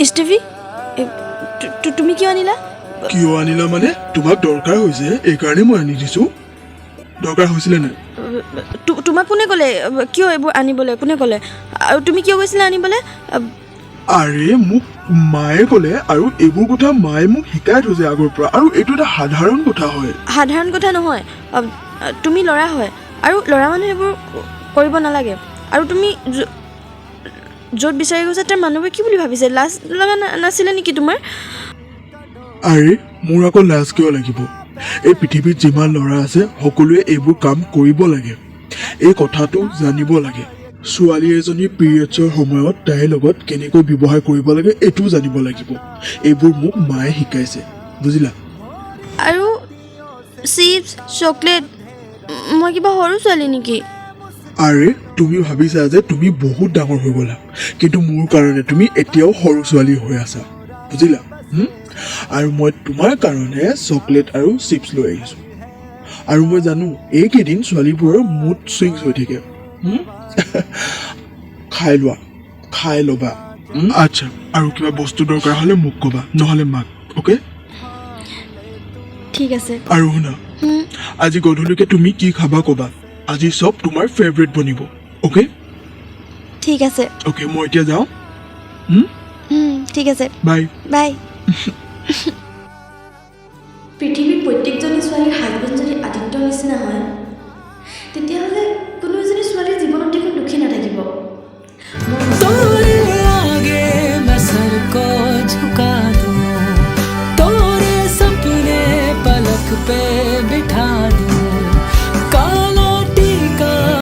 ষ্টিভি তুমি কিয় আনিলা কিয় আনিলা মানে তোমাক দৰকাৰ হৈছে এইকাৰণে মই আনি দিছোঁ দৰকাৰ হৈছিলে নাই তোমাক কোনে ক'লে কিয় এইবোৰ আনিবলৈ কোনে ক'লে আৰু তুমি কিয় কৈছিলা আনিবলৈ আৰে মোক মায়ে ক'লে আৰু এইবোৰ কথা মায়ে মোক শিকাই থৈছে আগৰ পৰা আৰু এইটো এটা সাধাৰণ কথা হয় সাধাৰণ কথা নহয় তুমি ল'ৰা হয় আৰু ল'ৰা মানুহে এইবোৰ কৰিব নালাগে আৰু তুমি য'ত বিচাৰি গৈছা তাৰ মানুহবোৰে কি বুলি ভাবিছে লাজ লগা নাছিলে নেকি তোমাৰ আৰে মোৰ আকৌ লাজ কিয় লাগিব এই পৃথিৱীত যিমান ল'ৰা আছে সকলোৱে এইবোৰ কাম কৰিব লাগে এই কথাটো জানিব লাগে ছোৱালী এজনী পিৰিয়ডছৰ সময়ত তাইৰ লগত কেনেকৈ ব্যৱহাৰ কৰিব লাগে এইটোও জানিব লাগিব এইবোৰ মোক মায়ে শিকাইছে বুজিলা আৰু চিপছ চকলেট মই কিবা সৰু ছোৱালী নেকি আৰে তুমি ভাবিছা যে তুমি বহুত ডাঙৰ হৈ গ'লা কিন্তু মোৰ কাৰণে তুমি এতিয়াও সৰু ছোৱালী হৈ আছা বুজিলা আৰু মই তোমাৰ কাৰণে চকলেট আৰু চিপছ লৈ আহিছোঁ আৰু মই জানো এইকেইদিন ছোৱালীবোৰৰ মুড চুইংছ হৈ থাকে খাই ল'বা আচ্ছা আৰু কিবা বস্তু দৰকাৰ হ'লে মোক ক'বা নহ'লে মাক অ'কে ঠিক আছে আৰু শুনা আজি গধূলিকে তুমি কি খাবা ক'বা আজি চব তোমাৰ ফেভৰেট বনিব অ'কে ঠিক আছে অ'কে মই এতিয়া যাওঁ ঠিক আছে বাই বাই পৃথিৱীৰ প্ৰত্যেকজনী ছোৱালীৰ হাজবেণ্ড যদি আদিত্যৰ নিচিনা হয় তেতিয়াহ'লে